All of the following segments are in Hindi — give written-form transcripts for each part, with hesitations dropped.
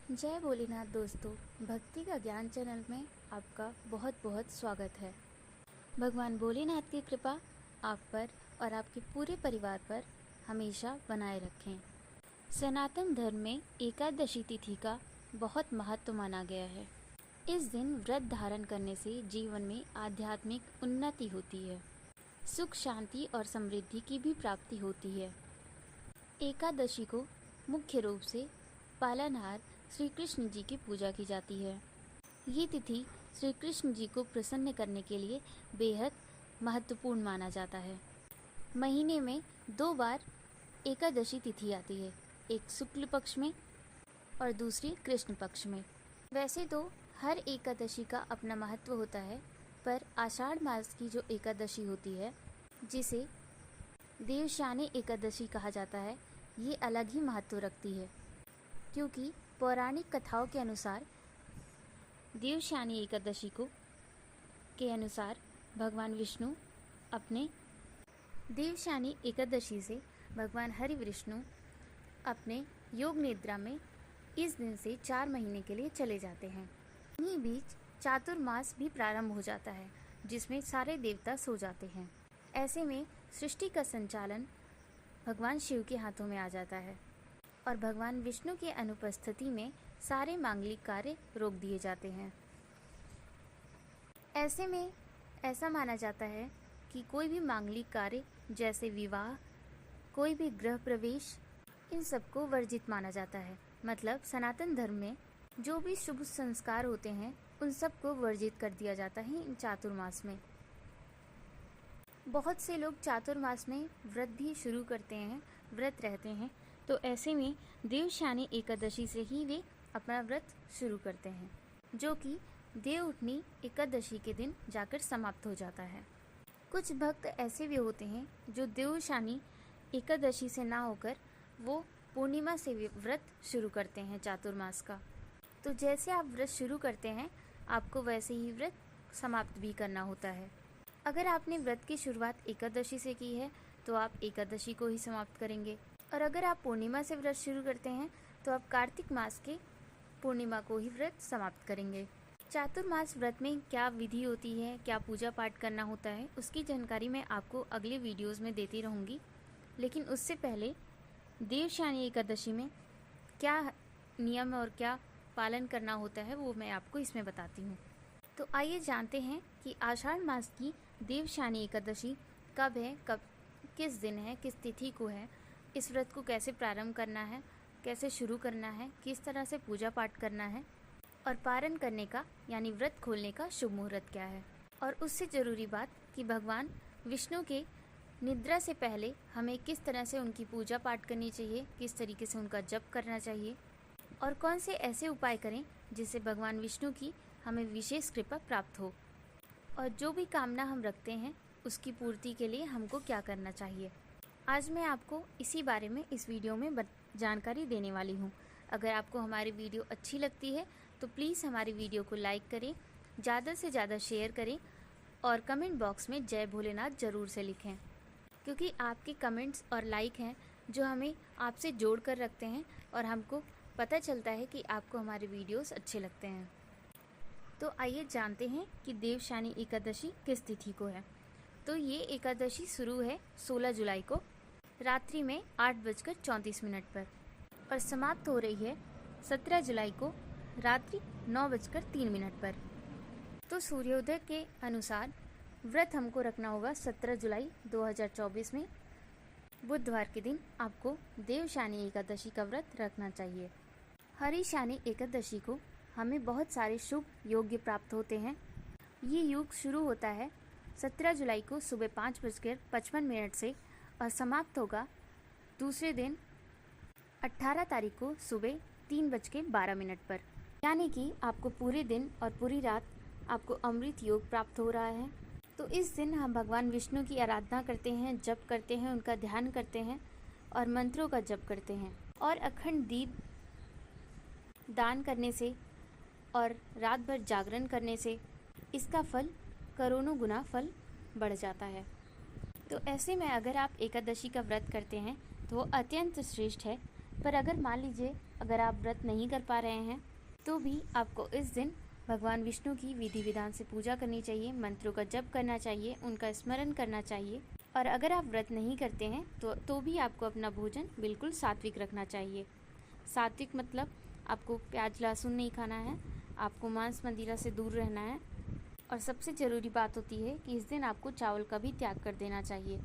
जय भोलेनाथ दोस्तों, भक्ति का ज्ञान चैनल में आपका बहुत बहुत स्वागत है। भगवान भोलेनाथ की कृपा आप पर और आपके पूरे परिवार पर हमेशा बनाए रखें। सनातन धर्म में एकादशी तिथि का बहुत महत्व माना गया है। इस दिन व्रत धारण करने से जीवन में आध्यात्मिक उन्नति होती है, सुख शांति और समृद्धि की भी प्राप्ति होती है। एकादशी को मुख्य रूप से पालनहार श्री कृष्ण जी की पूजा की जाती है। ये तिथि श्री कृष्ण जी को प्रसन्न करने के लिए बेहद महत्वपूर्ण माना जाता है। महीने में 2 बार एकादशी तिथि आती है, एक शुक्ल पक्ष में और दूसरी कृष्ण पक्ष में। वैसे तो हर एकादशी का अपना महत्व होता है, पर आषाढ़ मास की जो एकादशी होती है, जिसे देवशानी एकादशी कहा जाता है, ये अलग ही महत्व रखती है, क्योंकि पौराणिक कथाओं के अनुसार देवशानी एकादशी के अनुसार भगवान विष्णु अपने देवशानी एकादशी से भगवान हरि विष्णु अपने योग निद्रा में इस दिन से 4 महीने के लिए चले जाते हैं। इन्हीं बीच चातुर्मास भी प्रारंभ हो जाता है, जिसमें सारे देवता सो जाते हैं। ऐसे में सृष्टि का संचालन भगवान शिव के हाथों में आ जाता है और भगवान विष्णु की अनुपस्थिति में सारे मांगलिक कार्य रोक दिए जाते हैं। ऐसे में ऐसा माना जाता है कि कोई भी मांगलिक कार्य जैसे विवाह, कोई भी गृह प्रवेश, इन सबको वर्जित माना जाता है। मतलब सनातन धर्म में जो भी शुभ संस्कार होते हैं, उन सबको वर्जित कर दिया जाता है इन चातुर्मास में। बहुत से लोग चातुर्मास में व्रत भी शुरू करते हैं, व्रत रहते हैं। तो ऐसे में देवशानी एकादशी से ही वे अपना व्रत शुरू करते हैं, जो कि देवउठनी एकादशी के दिन जाकर समाप्त हो जाता है। कुछ भक्त ऐसे भी होते हैं जो देवशानी एकादशी से ना होकर वो पूर्णिमा से व्रत शुरू करते हैं चातुर्मास का। तो जैसे आप व्रत शुरू करते हैं, आपको वैसे ही व्रत समाप्त भी करना होता है। अगर आपने व्रत की शुरुआत एकादशी से की है, तो आप एकादशी को ही समाप्त करेंगे, और अगर आप पूर्णिमा से व्रत शुरू करते हैं, तो आप कार्तिक मास के पूर्णिमा को ही व्रत समाप्त करेंगे। चातुर्मास व्रत में क्या विधि होती है, क्या पूजा पाठ करना होता है, उसकी जानकारी मैं आपको अगले वीडियोस में देती रहूँगी। लेकिन उससे पहले देवशानी एकादशी में क्या नियम और क्या पालन करना होता है, वो मैं आपको इसमें बताती हूँ। तो आइए जानते हैं कि आषाढ़ मास की देवशानी एकादशी कब है, किस दिन है, किस तिथि को है, इस व्रत को कैसे प्रारंभ करना है, कैसे शुरू करना है, किस तरह से पूजा पाठ करना है, और पारण करने का यानी व्रत खोलने का शुभ मुहूर्त क्या है। और उससे ज़रूरी बात कि भगवान विष्णु के निद्रा से पहले हमें किस तरह से उनकी पूजा पाठ करनी चाहिए, किस तरीके से उनका जप करना चाहिए, और कौन से ऐसे उपाय करें जिससे भगवान विष्णु की हमें विशेष कृपा प्राप्त हो, और जो भी कामना हम रखते हैं उसकी पूर्ति के लिए हमको क्या करना चाहिए। आज मैं आपको इसी बारे में इस वीडियो में जानकारी देने वाली हूँ। अगर आपको हमारी वीडियो अच्छी लगती है तो प्लीज़ हमारी वीडियो को लाइक करें, ज़्यादा से ज़्यादा शेयर करें, और कमेंट बॉक्स में जय भोलेनाथ ज़रूर से लिखें, क्योंकि आपके कमेंट्स और लाइक हैं जो हमें आपसे जोड़ कर रखते हैं, और हमको पता चलता है कि आपको हमारे वीडियोस अच्छे लगते हैं। तो आइए जानते हैं कि देवशानी एकादशी किस तिथि को है। तो ये एकादशी शुरू है 16 जुलाई को रात्रि में 8:34 पर, और समाप्त हो रही है 17 जुलाई को रात्रि 9:03 पर। तो सूर्योदय के अनुसार व्रत हमको रखना होगा 17 जुलाई 2024 में, बुधवार के दिन आपको देवशानी एकादशी का व्रत रखना चाहिए। हरिशानी एकादशी को हमें बहुत सारे शुभ योग्य प्राप्त होते हैं। ये योग शुरू होता है 17 जुलाई को सुबह 5:55 से और समाप्त होगा दूसरे दिन 18 तारीख को सुबह 3:12 पर। यानी कि आपको पूरे दिन और पूरी रात आपको अमृत योग प्राप्त हो रहा है। तो इस दिन हम भगवान विष्णु की आराधना करते हैं, जप करते हैं, उनका ध्यान करते हैं और मंत्रों का जप करते हैं। और अखंड दीप दान करने से और रात भर जागरण करने से इसका फल करोड़ों गुना फल बढ़ जाता है। तो ऐसे में अगर आप एकादशी का व्रत करते हैं तो वो अत्यंत श्रेष्ठ है, पर अगर मान लीजिए अगर आप व्रत नहीं कर पा रहे हैं तो भी आपको इस दिन भगवान विष्णु की विधि विधान से पूजा करनी चाहिए, मंत्रों का जप करना चाहिए, उनका स्मरण करना चाहिए। और अगर आप व्रत नहीं करते हैं तो भी आपको अपना भोजन बिल्कुल सात्विक रखना चाहिए। सात्विक मतलब आपको प्याज लहसुन नहीं खाना है, आपको मांस मंदिरा से दूर रहना है, और सबसे ज़रूरी बात होती है कि इस दिन आपको चावल का भी त्याग कर देना चाहिए।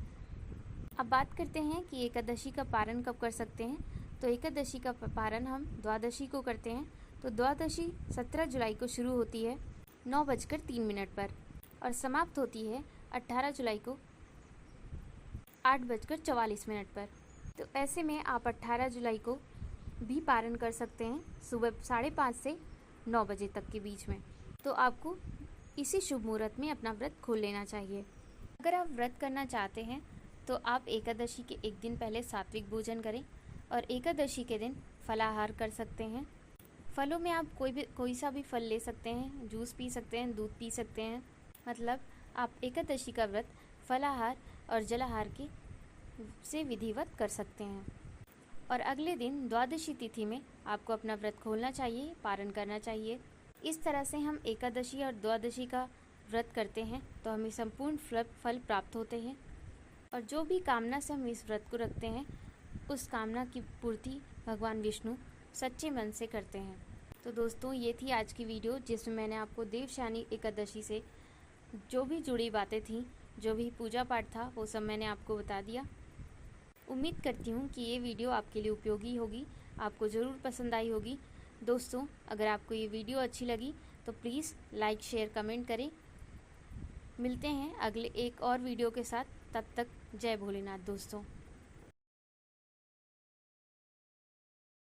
अब बात करते हैं कि एकादशी का पारण कब कर सकते हैं। तो एकादशी का पारण हम द्वादशी को करते हैं। तो द्वादशी 17 जुलाई को शुरू होती है 9:03 पर और समाप्त होती है 18 जुलाई को 8:44 पर। तो ऐसे में आप 18 जुलाई को भी पारण कर सकते हैं सुबह 5:30 से 9 बजे तक के बीच में। तो आपको इसी शुभ मुहूर्त में अपना व्रत खोल लेना चाहिए। अगर आप व्रत करना चाहते हैं तो आप एकादशी के एक दिन पहले सात्विक भोजन करें और एकादशी के दिन फलाहार कर सकते हैं। फलों में आप कोई सा भी फल ले सकते हैं, जूस पी सकते हैं, दूध पी सकते हैं। मतलब आप एकादशी का व्रत फलाहार और जलाहार के से विधिवत कर सकते हैं। और अगले दिन द्वादशी तिथि में आपको अपना व्रत खोलना चाहिए, पारण करना चाहिए। इस तरह से हम एकादशी और द्वादशी का व्रत करते हैं तो हमें संपूर्ण फल प्राप्त होते हैं। और जो भी कामना से हम इस व्रत को रखते हैं उस कामना की पूर्ति भगवान विष्णु सच्चे मन से करते हैं। तो दोस्तों, ये थी आज की वीडियो जिसमें मैंने आपको देवशानी एकादशी से जो भी जुड़ी बातें थीं, जो भी पूजा पाठ था, वो सब मैंने आपको बता दिया। उम्मीद करती हूँ कि ये वीडियो आपके लिए उपयोगी होगी, आपको ज़रूर पसंद आई होगी। दोस्तों, अगर आपको ये वीडियो अच्छी लगी तो प्लीज़ लाइक शेयर कमेंट करें। मिलते हैं अगले एक और वीडियो के साथ, तब तक जय भोलेनाथ दोस्तों।